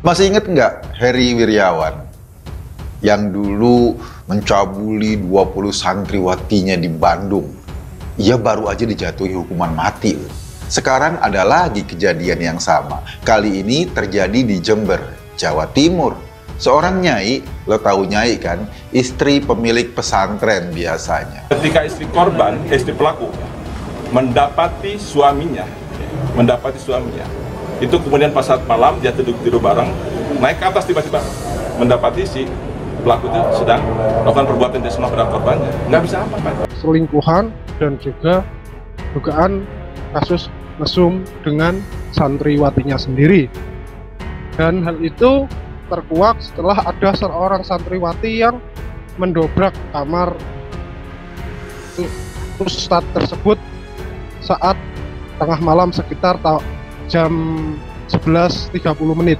Masih inget nggak Heri Wiryawan yang dulu mencabuli 20 santriwatinya di Bandung? Ia baru aja dijatuhi hukuman mati. Sekarang ada lagi kejadian yang sama. Kali ini terjadi di Jember, Jawa Timur. Seorang nyai, lo tahu nyai kan, istri pemilik pesantren biasanya. Ketika istri korban, istri pelaku, mendapati suaminya, itu kemudian pas saat malam dia tidur bareng, naik ke atas tiba-tiba mendapati si pelaku itu sedang melakukan perbuatan tidak senonoh pada korbannya, nggak bisa apa-apa. Selingkuhan dan juga dugaan kasus mesum dengan santriwatinya sendiri. Dan hal itu terkuak setelah ada seorang santriwati yang mendobrak kamar ustadz tersebut saat tengah malam sekitar jam 11.30 menit.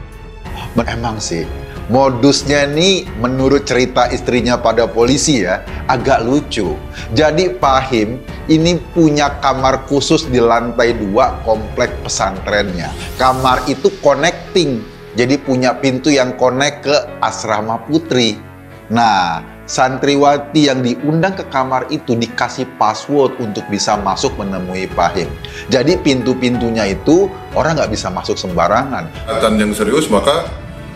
Emang sih, modusnya nih menurut cerita istrinya pada polisi ya, agak lucu. Jadi Fahim ini punya kamar khusus di lantai 2 komplek pesantrennya. Kamar itu connecting, jadi punya pintu yang connect ke asrama putri. Nah, santriwati yang diundang ke kamar itu dikasih password untuk bisa masuk menemui Fahim. Jadi pintu-pintunya itu orang nggak bisa masuk sembarangan. Kejahatan yang serius maka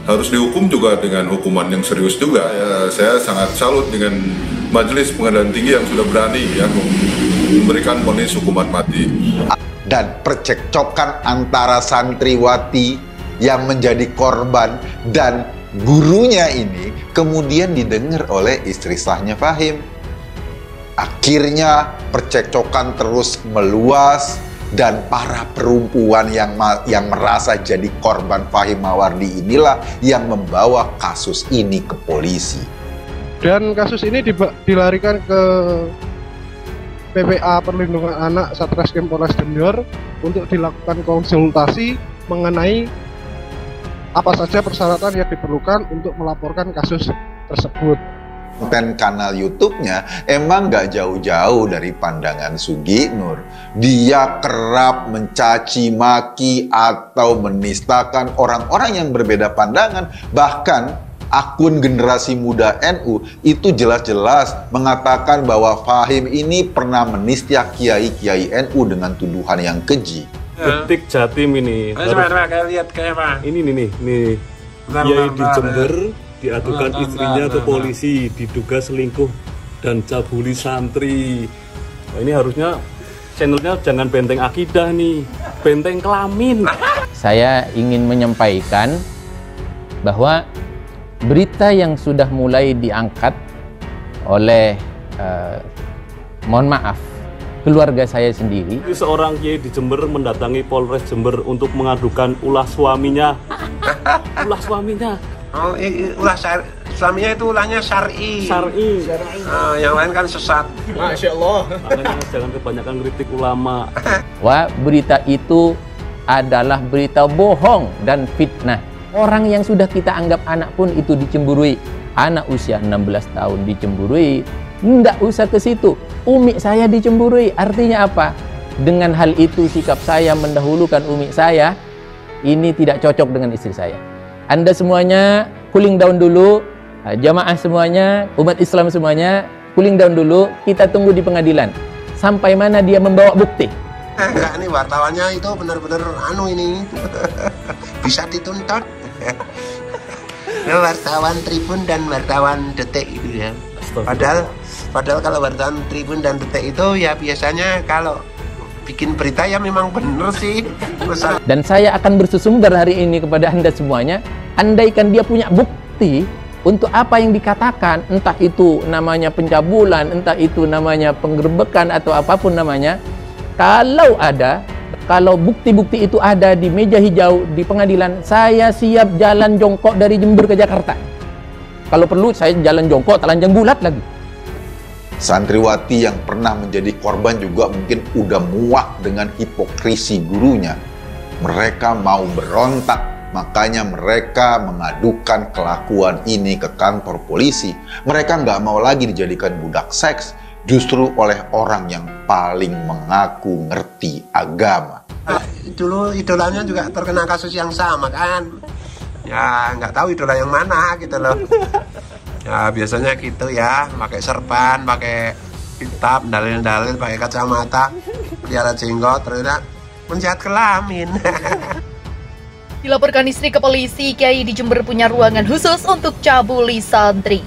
harus dihukum juga dengan hukuman yang serius juga. Ya, saya sangat salut dengan Majelis Pengadilan Tinggi yang sudah berani ya memberikan vonis hukuman mati. Dan percekcokan antara santriwati yang menjadi korban dan gurunya ini kemudian didengar oleh istri sahnya Fahim. Akhirnya percekcokan terus meluas dan para perempuan yang merasa jadi korban Fahim Mawardi inilah yang membawa kasus ini ke polisi. Dan kasus ini dilarikan ke PPA Perlindungan Anak Satreskrim Polres Jember untuk dilakukan konsultasi mengenai apa saja persyaratan yang diperlukan untuk melaporkan kasus tersebut. Konten kanal YouTube-nya emang nggak jauh-jauh dari pandangan Sugi Nur. Dia kerap mencaci maki atau menistakan orang-orang yang berbeda pandangan. Bahkan akun generasi muda NU itu jelas-jelas mengatakan bahwa Fahim ini pernah menista kiai-kiai NU dengan tuduhan yang keji. Detik Jatim ini. Coba lihat kayak apa? Ini nih. Kiai di Jember diadukan istrinya ke polisi, diduga selingkuh dan cabuli santri. Nah, ini harusnya channelnya jangan Benteng Akidah nih, Benteng Kelamin. Saya ingin menyampaikan bahwa berita yang sudah mulai diangkat oleh mohon maaf, keluarga saya sendiri. Seorang kiai di Jember mendatangi Polres Jember untuk mengadukan ulah suaminya. Ulah suaminya. Oh, ulah suaminya itu ulahnya syar'i. Yang lain kan sesat. Masya Allah. Makanya jangan kebanyakan kritik ulama. Wah, berita itu adalah berita bohong dan fitnah. Orang yang sudah kita anggap anak pun itu dicemburui. Anak usia 16 tahun dicemburui. Nggak usah ke situ. Umi saya dicemburui. Artinya apa? Dengan hal itu sikap saya mendahulukan umi saya. Ini tidak cocok dengan istri saya. Anda semuanya cooling down dulu. Jamaah semuanya, umat Islam semuanya cooling down dulu. Kita tunggu di pengadilan. Sampai mana dia membawa bukti. Enggak, ini wartawannya itu benar-benar ini. Bisa dituntut. Wartawan Tribun dan wartawan Detik itu ya. Padahal kalau wartawan Tribun dan Detik itu ya biasanya kalau bikin berita ya memang bener sih. Dan saya akan bersusumber hari ini kepada Anda semuanya. Andaikan dia punya bukti untuk apa yang dikatakan, entah itu namanya pencabulan, entah itu namanya penggerbekan atau apapun namanya, kalau bukti-bukti itu ada di meja hijau di pengadilan, saya siap jalan jongkok dari Jember ke Jakarta. Kalau perlu saya jalan jongkok telanjang bulat lagi. Santriwati yang pernah menjadi korban juga mungkin udah muak dengan hipokrisi gurunya. Mereka mau berontak, makanya mereka mengadukan kelakuan ini ke kantor polisi. Mereka nggak mau lagi dijadikan budak seks, justru oleh orang yang paling mengaku ngerti agama. Dulu idolanya juga terkena kasus yang sama kan. Ya nggak tahu idola yang mana gitu loh. Ya biasanya gitu ya, pakai serban, pakai hitam, dalil-dalil, pakai kacamata, pelihara jenggot, ternyata menjahat kelamin. Dilaporkan istri ke polisi, kiai di Jember punya ruangan khusus untuk cabuli santri.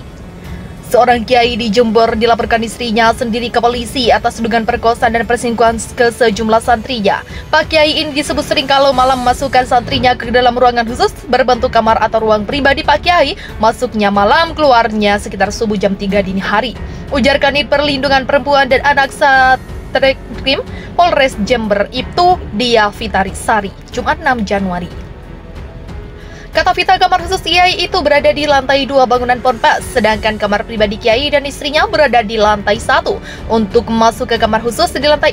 Seorang kiai di Jember dilaporkan istrinya sendiri ke polisi atas dugaan perkosaan dan perselingkuhan ke sejumlah santrinya. Pak Kiai ini disebut sering kalau malam memasukkan santrinya ke dalam ruangan khusus berbentuk kamar atau ruang pribadi Pak Kiai. Masuknya malam, keluarnya sekitar subuh jam 3 dini hari. Ujar Kanit Perlindungan Perempuan dan Anak Satreskrim Polres Jember Ibtu Dia Fitarisari, Jumat 6 Januari. Kata Vita, kamar khusus Kiai itu berada di lantai 2 bangunan Ponpes, sedangkan kamar pribadi Kiai dan istrinya berada di lantai 1. Untuk masuk ke kamar khusus di lantai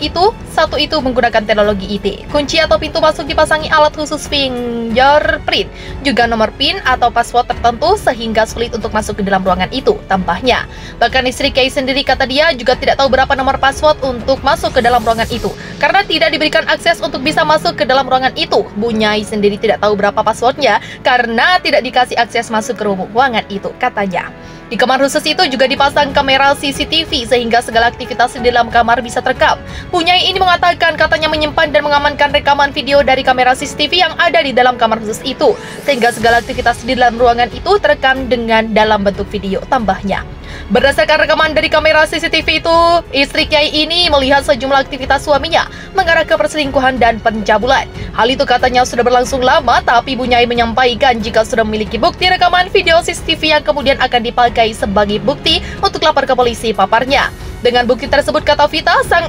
satu itu menggunakan teknologi IT. Kunci atau pintu masuk dipasangi alat khusus fingerprint, juga nomor PIN atau password tertentu sehingga sulit untuk masuk ke dalam ruangan itu, tambahnya. Bahkan istri Kiai sendiri, kata dia, juga tidak tahu berapa nomor password untuk masuk ke dalam ruangan itu, karena tidak diberikan akses untuk bisa masuk ke dalam ruangan itu. Bunyai sendiri tidak tahu berapa passwordnya, karena tidak dikasih akses masuk ke ruangan itu, katanya. Di kamar khusus itu juga dipasang kamera CCTV sehingga segala aktivitas di dalam kamar bisa terekam. Bunyai ini mengatakan katanya menyimpan dan mengamankan rekaman video dari kamera CCTV yang ada di dalam kamar khusus itu, sehingga segala aktivitas di dalam ruangan itu terekam dengan dalam bentuk video, tambahnya. Berdasarkan rekaman dari kamera CCTV itu, istri Kiai ini melihat sejumlah aktivitas suaminya mengarah ke perselingkuhan dan pencabulan. Hal itu katanya sudah berlangsung lama, tapi Bunyai menyampaikan jika sudah memiliki bukti rekaman video CCTV yang kemudian akan dipakai sebagai bukti untuk lapor ke polisi, paparnya. Dengan bukti tersebut, kata Vita, sang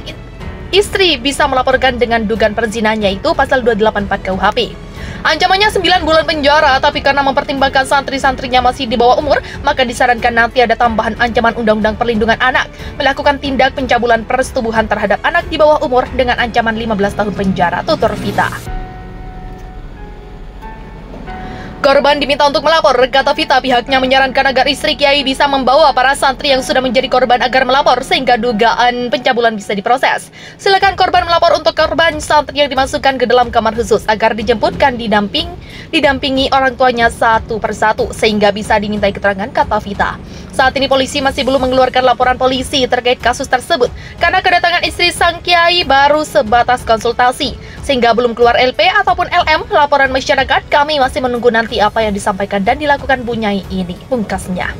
istri bisa melaporkan dengan dugaan perzinanya itu pasal 284 KUHP. Ancamannya 9 bulan penjara, tapi karena mempertimbangkan santri-santrinya masih di bawah umur, maka disarankan nanti ada tambahan ancaman Undang-Undang Perlindungan Anak, melakukan tindak pencabulan persetubuhan terhadap anak di bawah umur dengan ancaman 15 tahun penjara, tutur Vita. Korban diminta untuk melapor, kata Vita. Pihaknya menyarankan agar istri Kiai bisa membawa para santri yang sudah menjadi korban agar melapor sehingga dugaan pencabulan bisa diproses. Silakan korban melapor untuk korban santri yang dimasukkan ke dalam kamar khusus agar dijemputkan didampingi orang tuanya satu persatu sehingga bisa dimintai keterangan, kata Vita. Saat ini polisi masih belum mengeluarkan laporan polisi terkait kasus tersebut karena kedatangan istri sang Kiai baru sebatas konsultasi sehingga belum keluar LP ataupun LM laporan masyarakat. Kami masih menunggu nanti apa yang disampaikan dan dilakukan Bunyai ini, pungkasnya.